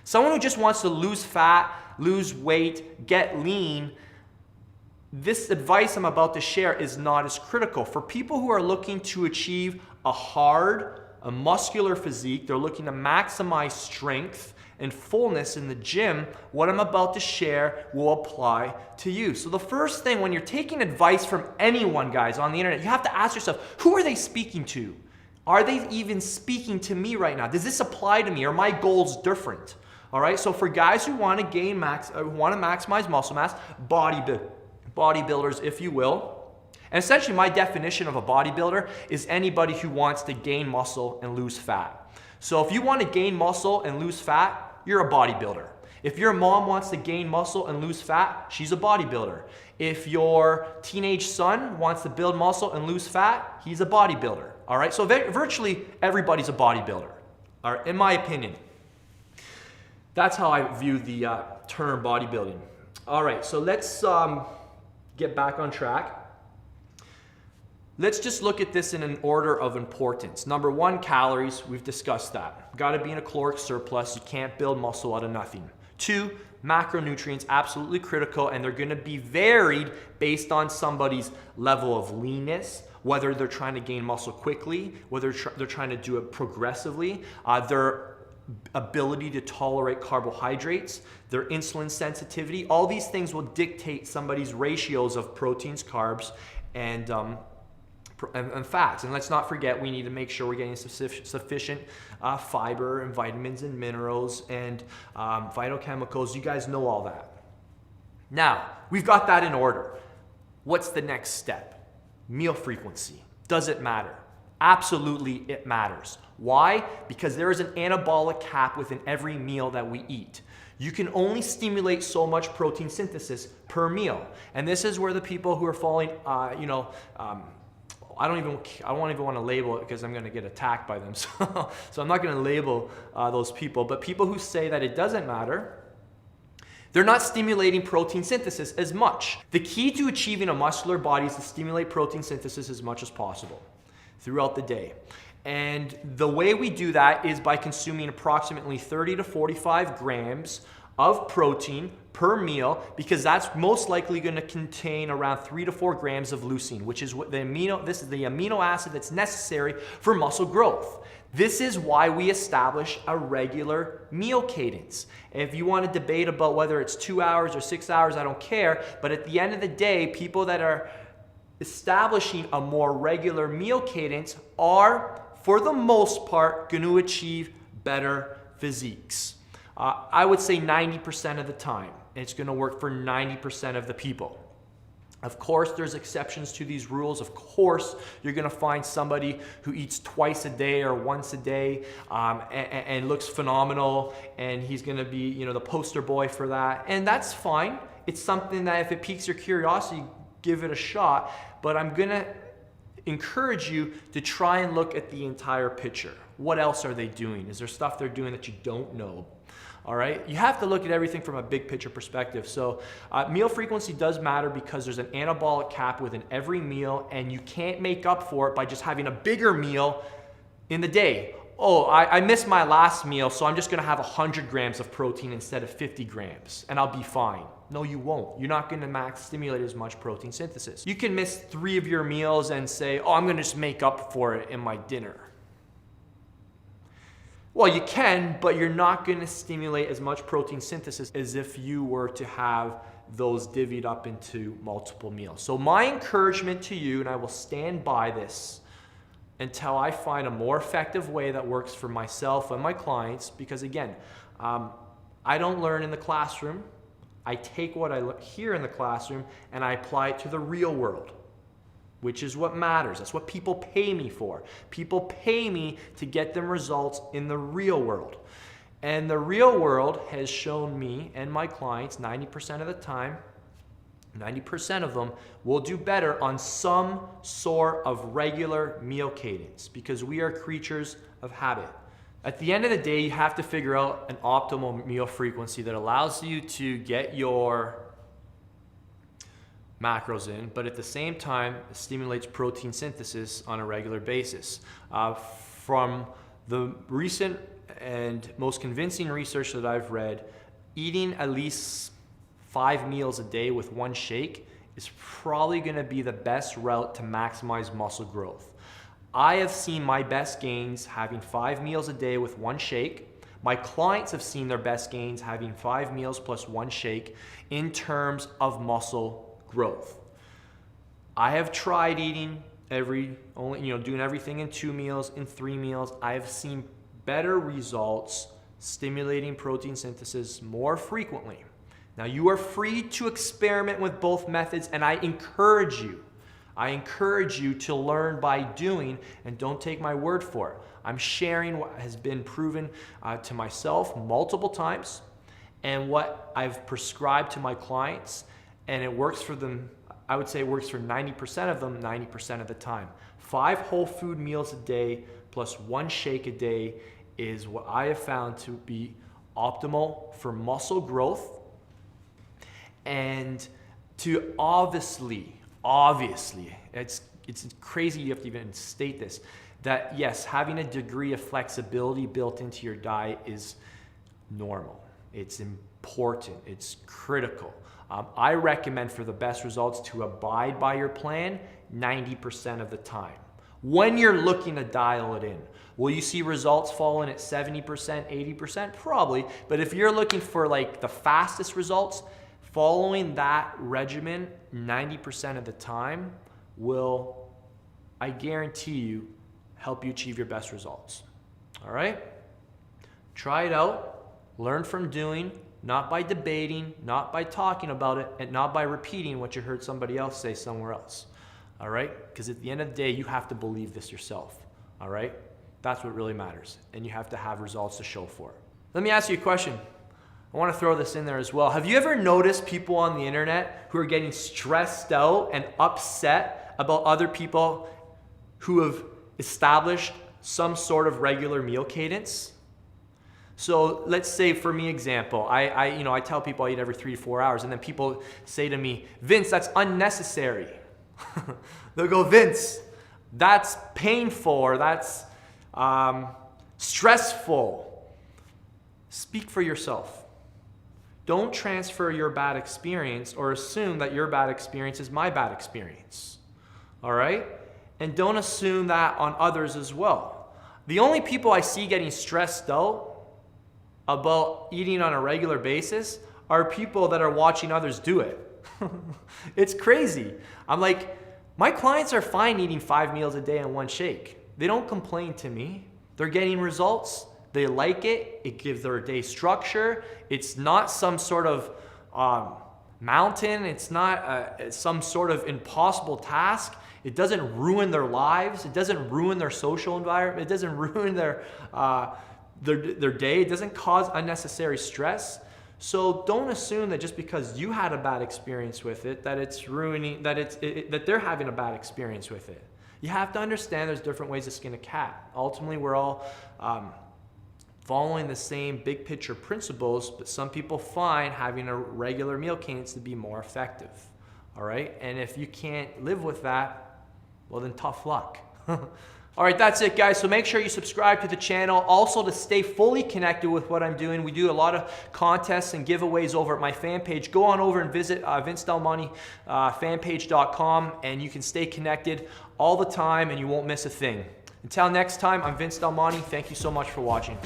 Someone who just wants to lose fat, lose weight, get lean, this advice I'm about to share is not as critical. For people who are looking to achieve a muscular physique, they're looking to maximize strength and fullness in the gym, what I'm about to share will apply to you. So the first thing, when you're taking advice from anyone, guys, on the internet, you have to ask yourself, who are they speaking to? Are they even speaking to me right now? Does this apply to me? Are my goals different? All right, so for guys who want to maximize muscle mass, bodybuilders, if you will, and essentially my definition of a bodybuilder is anybody who wants to gain muscle and lose fat. So if you want to gain muscle and lose fat, you're a bodybuilder. If your mom wants to gain muscle and lose fat, she's a bodybuilder. If your teenage son wants to build muscle and lose fat, he's a bodybuilder. All right, so virtually everybody's a bodybuilder, all right, in my opinion. That's how I view the term bodybuilding. All right, so let's get back on track. Let's just look at this in an order of importance. Number one, calories. We've discussed that. Got to be in a caloric surplus. You can't build muscle out of nothing. Two, macronutrients, absolutely critical, and they're going to be varied based on somebody's level of leanness, whether they're trying to gain muscle quickly, whether they're trying to do it progressively, their ability to tolerate carbohydrates, their insulin sensitivity. All these things will dictate somebody's ratios of proteins, carbs, and fats. And let's not forget, we need to make sure we're getting sufficient fiber and vitamins and minerals and phytochemicals. You guys know all that. Now, we've got that in order. What's the next step? Meal frequency. Does it matter? Absolutely, it matters. Why? Because there is an anabolic cap within every meal that we eat. You can only stimulate so much protein synthesis per meal. And this is where the people who are falling, I don't even want to label it because I'm going to get attacked by them. So I'm not going to label those people. But people who say that it doesn't matter, they're not stimulating protein synthesis as much. The key to achieving a muscular body is to stimulate protein synthesis as much as possible throughout the day. And the way we do that is by consuming approximately 30 to 45 grams of protein per meal, because that's most likely going to contain around 3 to 4 grams of leucine, which is what this is the amino acid that's necessary for muscle growth. This is why we establish a regular meal cadence. If you want to debate about whether it's 2 hours or 6 hours, I don't care. But at the end of the day, people that are establishing a more regular meal cadence are, for the most part, going to achieve better physiques. I would say 90% of the time. It's going to work for 90% of the people. Of course, there's exceptions to these rules. Of course, you're going to find somebody who eats twice a day or once a day and looks phenomenal, and he's going to be, the poster boy for that. And that's fine. It's something that if it piques your curiosity, give it a shot. But I'm going to encourage you to try and look at the entire picture. What else are they doing? Is there stuff they're doing that you don't know? All right, you have to look at everything from a big picture perspective. So meal frequency does matter because there's an anabolic cap within every meal, and you can't make up for it by just having a bigger meal in the day. Oh, I missed my last meal, so I'm just gonna have 100 grams of protein instead of 50 grams, and I'll be fine. No, you won't. You're not gonna stimulate as much protein synthesis. You can miss 3 of your meals and say, oh, I'm gonna just make up for it in my dinner. Well, you can, but you're not going to stimulate as much protein synthesis as if you were to have those divvied up into multiple meals. So my encouragement to you, and I will stand by this until I find a more effective way that works for myself and my clients, because again, I don't learn in the classroom. I take what I hear in the classroom and I apply it to the real world, which is what matters. That's what people pay me for. People pay me to get them results in the real world. And the real world has shown me and my clients 90% of the time, 90% of them will do better on some sort of regular meal cadence because we are creatures of habit. At the end of the day, you have to figure out an optimal meal frequency that allows you to get your macros in, but at the same time stimulates protein synthesis on a regular basis. From the recent and most convincing research that I've read, eating at least 5 meals a day with one shake is probably going to be the best route to maximize muscle growth. I have seen my best gains having 5 meals a day with one shake. My clients have seen their best gains having 5 meals plus one shake in terms of muscle growth. I have tried eating doing everything in 2 meals, in 3 meals. I have seen better results stimulating protein synthesis more frequently. Now, you are free to experiment with both methods, and I encourage you to learn by doing, and don't take my word for it. I'm sharing what has been proven to myself multiple times and what I've prescribed to my clients, and it works for them. I would say it works for 90% of them 90% of the time. 5 whole food meals a day plus 1 shake a day is what I have found to be optimal for muscle growth, and to obviously, it's crazy you have to even state this, that yes, having a degree of flexibility built into your diet is normal. It's important, it's critical. I recommend for the best results to abide by your plan 90% of the time. When you're looking to dial it in, will you see results falling at 70%, 80%? Probably, but if you're looking for like the fastest results, following that regimen 90% of the time will, I guarantee you, help you achieve your best results. All right? Try it out. Learn from doing, not by debating, not by talking about it, and not by repeating what you heard somebody else say somewhere else. All right? Because at the end of the day, you have to believe this yourself. All right? That's what really matters. And you have to have results to show for it. Let me ask you a question. I want to throw this in there as well. Have you ever noticed people on the internet who are getting stressed out and upset about other people who have established some sort of regular meal cadence? So let's say, for me, example, I tell people I eat every 3 to 4 hours, and then people say to me, Vince, that's unnecessary. They'll go, Vince, that's painful, or that's stressful. Speak for yourself. Don't transfer your bad experience or assume that your bad experience is my bad experience. All right? And don't assume that on others as well. The only people I see getting stressed out about eating on a regular basis are people that are watching others do it. It's crazy. I'm like, my clients are fine eating 5 meals a day and 1 shake. They don't complain to me. They're getting results. They like it. It gives their day structure. It's not some sort of mountain. It's not some sort of impossible task. It doesn't ruin their lives. It doesn't ruin their social environment. It doesn't ruin their day. It doesn't cause unnecessary stress. So don't assume that just because you had a bad experience with it, that it's ruining, that they're having a bad experience with it. You have to understand there's different ways to skin a cat. Ultimately, we're all following the same big picture principles, but some people find having a regular meal cadence to be more effective. All right? And if you can't live with that, well then tough luck. All right, that's it, guys. So make sure you subscribe to the channel. Also, to stay fully connected with what I'm doing, we do a lot of contests and giveaways over at my fan page. Go on over and visit vincedelmontefanpage.com, and you can stay connected all the time and you won't miss a thing. Until next time, I'm Vince Del Monte. Thank you so much for watching.